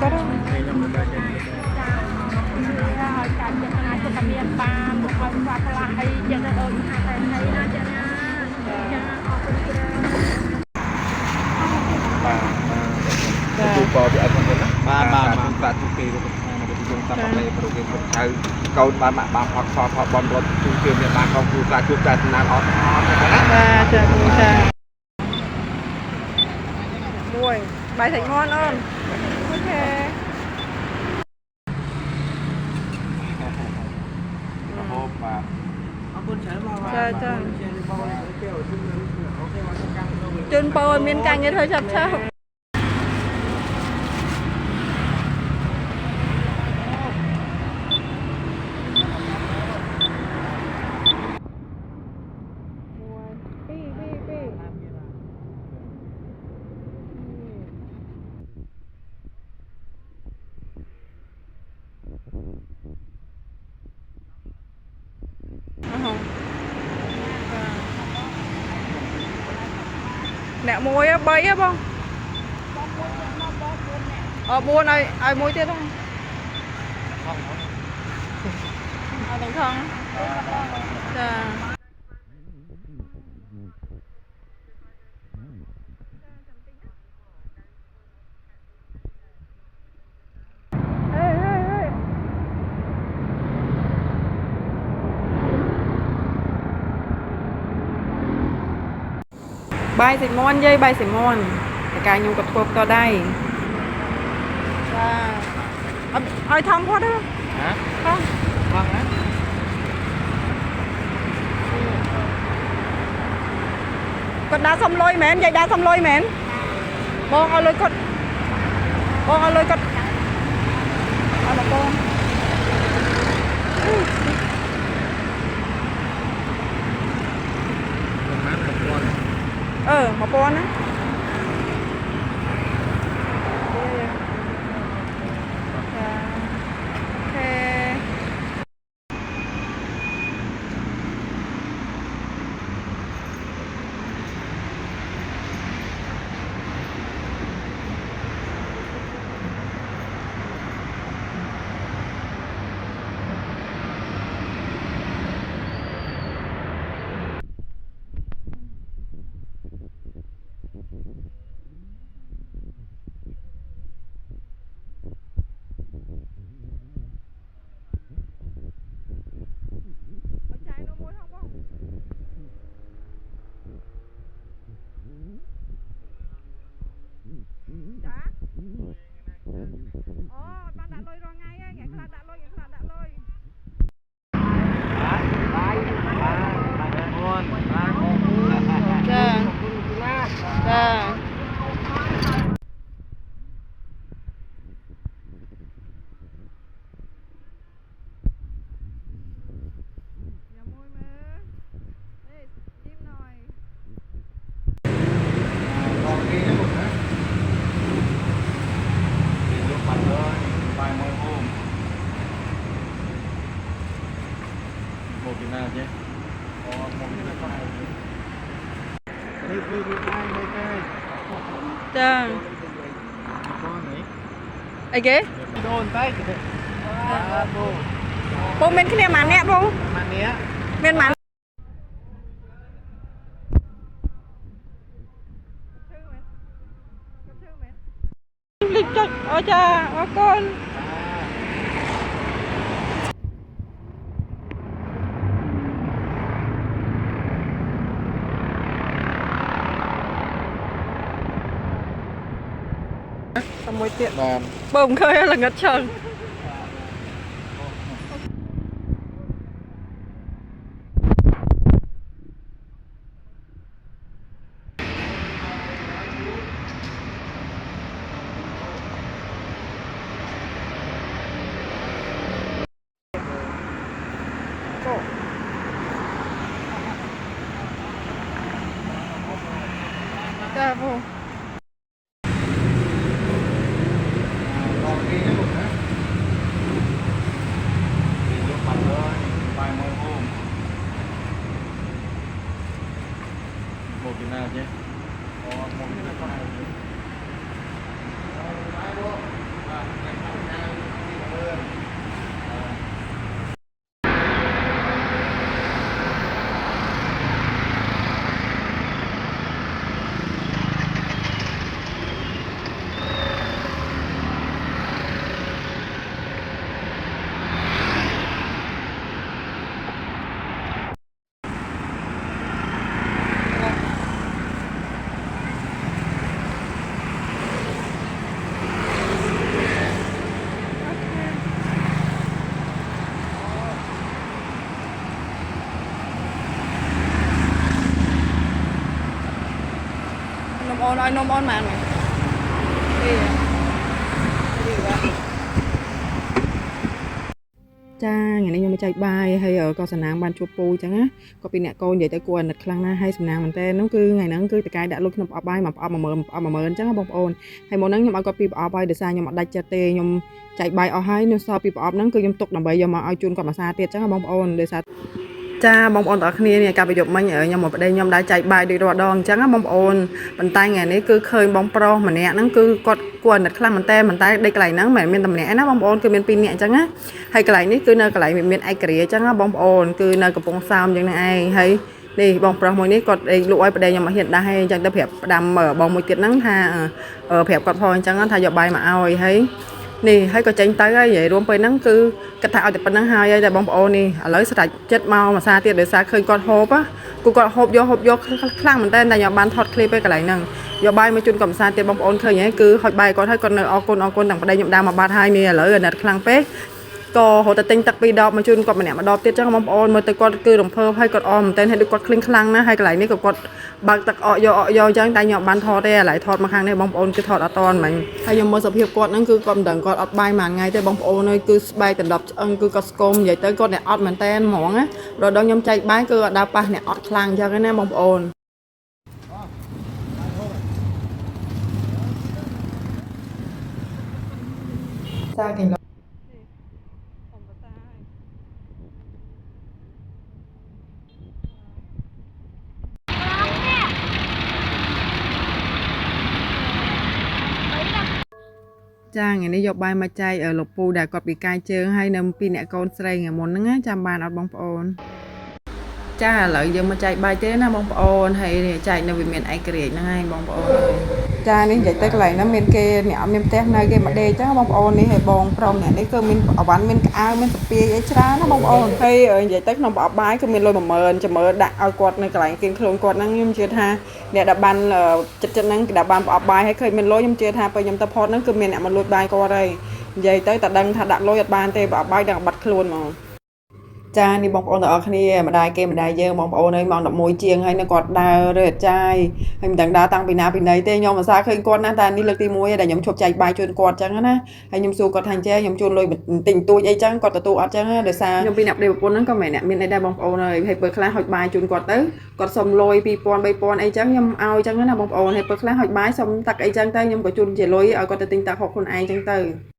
ก็ได้การจัดงานจะเมียนปามคอยว่าพลังให้จะได้โดนหาแต่ให้น่าจะจะออกเป็นดูปอที่ไอ้คนนั้นนะมาปลาทุกปีเราไปดูตามอะไรโปรแกรมคนไทยเกาบาพอซอบอลรถทุกเกมเนี่ยมาเขาคือปลาทุกการนานออกนะจะมีจะมวยใบแตงงอนอ้อมโอเคจ้าจนปอยมีการเงินเธอชับเช่าแหนมวยใบá bông buôn ai mối tiết không đồng thân bài xịt môn dây bài xịt môn cả nhung cột cột to đây ai thông quá đó hả không vâng á cột đá xong lôi mến dây đá xong lôi mến bông ao lôi cột bông ao lôi cột ao là bông một con á bạn đã lôi rồi ngay á, ngày khác đã lôi. Dạ. một cái nào chứ một cái nào con Dạ. Ai ghế? đồn tay bố bên kia màn nè bố bên màn lịch cho ôi cha ôi con môi tiện bồng khơi là ngất trời Dạ vô một cái nào chứ một cái nào con ឲ្យនំអូនបានមកចាថ្ងៃនេះខ្ញុំមកចែកបាយហើយក៏សំណាងបានជួបពូអញ្ចឹងណាក៏ពីអ្នកកូននិយាយទៅគួរអាណិតខ្លាំងណាស់ហើយសំណាងមែនតើនោះគឺថ្ងៃហ្នឹងគឺតកែដាក់លុយក្នុងប្រអប់បាយមកប្រអប់10000អញ្ចឹងបងប្អូនហើយមុនហ្នឹងខ្ញុំឲ្យគាត់ពីប្រអប់ហើយដោយសារខ្ញុំអត់ដាច់ចិត្តទេខ្ញុំចែកបាយអស់ហើយនៅសល់ពីប្រអប់ហ្នឹងគឺខ្ញុំទុកដើម្បីយកមកឲ្យជូនគាត់មួយសារទៀតអញ្ចឹងបងប្អូនដោយសារចាបងប្អូនទាំងអស់គ្នានេះកាលពីយប់មិញខ្ញុំមកប្តីខ្ញុំដែរចែកបាយដូចរាល់ដងអញ្ចឹងណាបងប្អូនប៉ុន្តែថ្ងៃនេះគឺឃើញបងប្រុសម្នាក់ហ្នឹងគឺគាត់គួរអាណិតខ្លាំងមែនតើដេកកន្លែងហ្នឹងមិនមែនមានតែម្នាក់ណាបងប្អូនគឺមាន2នាក់អញ្ចឹងណាហើយកន្លែងនេះគឺនៅកន្លែងមានឯករាជ្យអញ្ចឹងណាបងប្អូនគឺនៅកំពង់សោមអញ្ចឹងហ្នឹងឯងហើយនេះបងប្រុសមួយនេះគាត់លក់ឲ្យប្តីខ្ញុំមកហ៊ានដាស់ហើយអញ្ចឹងទៅប្រាប់ផ្ដាំបងមួយទៀតហ្នឹងថាប្រាប់គាត់ផងអញ្ចឹងថាយកបាយមកឲ្យហើយនេះហើយក៏ចេញទៅហើយនិយាយរួមពេលហ្នឹងគឺគាត់ថាឲ្យតែប៉ុណ្្នឹងហើយតែបងប្អូននេះឥឡូវស្រេចចិត្តមកមួយសារទៀតដោយសារឃើញគាត់ហូបគាត់ហូបយកខ្លាំងមែនតើតែខ្ញុំបានថតឃ្លីបឯកន្លែងហ្នឹងយកបាយមកជូនកំសាន្តទៀតបងប្អូនឃើញហ៎គឺហុចបាយគាត់ហើយគាត់នៅអរគុណទាំងប្តីខ្ញុំដើរមកបាត់ហើយនេះឥឡូវអាណិតខ្លាំងពេកក៏រហូតតែទិញទឹក2ដបមកជូនគាត់ម្នាក់ម្ដបទៀតចឹងបងប្អូនមើលទៅគាត់គឺរំភើបហើយគាត់អរមែនតើហើយដូចគាត់ឃ្លៀងខ្លាំងណាស់ហើយកន្លែងនេះក៏គាត់បើកទឹកអកយកចឹងតែខ្ញុំបានថតទេឥឡូវថតមកខាងនេះបងប្អូនគឺថតអត់តន់មិញហើយខ្ញុំមើលសភាពគាត់ហ្នឹងគឺគាត់មិនដឹងគាត់អត់បាយមួយថ្ងៃទេបងប្អូនអើយគឺស្បែកដណ្ដប់ឆ្អឹងគឺគាត់ស្គមនិយាយទៅគាត់អ្នកអត់មែនតើហ្មងណាដល់ខ្ញុំចែកបាយគឺអត់ដើរប៉ះអ្នកអត់ខ្លាំងចឹងណាបងប្អូនចាគេចាថ្ងៃនេះយកបាយមកចែកលោកពូដែលគាត់ពិការជើងហើយនៅពីអ្នកកូនស្រីថ្ងៃមុនហ្នឹងណាចាំបានអត់បងប្អូនចាឥឡូវយើងមកចែកបាយទេណាបងប្អូនហើយចែកនៅវាមានឯករាជ្យហ្នឹងហើយបងប្អូនចានេះនិយាយទៅកន្លែងហ្នឹងមានគេអ្នកអត់មានផ្ទះនៅគេមកដេកចឹងបងប្អូននេះហើយបងប្រុសអ្នកនេះគឺមានអវ៉ាន់មានកៅអៅមានស្ពាយអីច្រើនណាបងប្អូនហើយនិយាយទៅក្នុងប្រអប់បាយគឺមានលុយ10000ចាំមើលដាក់ឲ្យគាត់នៅកន្លែងគេខ្លួនគាត់ហ្នឹងខ្ញុំជឿថាអ្នកដែលបានចិត្តហ្នឹងគេដែលបានប្រអប់បាយហើយឃើញមានលុយខ្ញុំជឿថាពេលខ្ញុំទៅផតហ្នឹងគឺមានអ្នកមកលួចបាយគាត់ហើយនិយាយទៅតែដឹងថាដាក់លុយអត់បានទេប្រអប់បាយដឹងបាត់ខ្លួនហ្មងចានេះបងប្អូនទាំងអស់គ្នាម្ដាយគេម្ដាយយើងបងប្អូនហើយម៉ោង11ជាងហើយនៅគាត់ដើររើអត់ចាយហើយមិនដឹងដើរតាំងពីណាពីណីទេខ្ញុំអាសាឃើញគាត់ណាតែនេះលើកទី1ហើយដែលខ្ញុំឈប់ចែកបាយជូនគាត់ចឹងណាហើយខ្ញុំសួរគាត់ថាចេះខ្ញុំជូនលុយបន្តិចបន្តួចអីចឹងគាត់ទទួលអត់ចឹងណាដោយសារខ្ញុំពីអ្នកប្តីប្រពន្ធហ្នឹងក៏មិនអ្នកមានអីដែរបងប្អូនហើយពេលខ្លះហុចបាយជូនគាត់ទៅគាត់សុំលុយ2000 3000អីចឹងខ្ញុំឲ្យចឹងណាបងប្អូនហើយពេលខ្លះហុចបាយសុំទឹកអីចឹងទៅខ្ញុំក៏ជូនជាលុយឲ្យគាត់ទៅទិញទឹកហូបខ្លួនឯងចឹងទៅ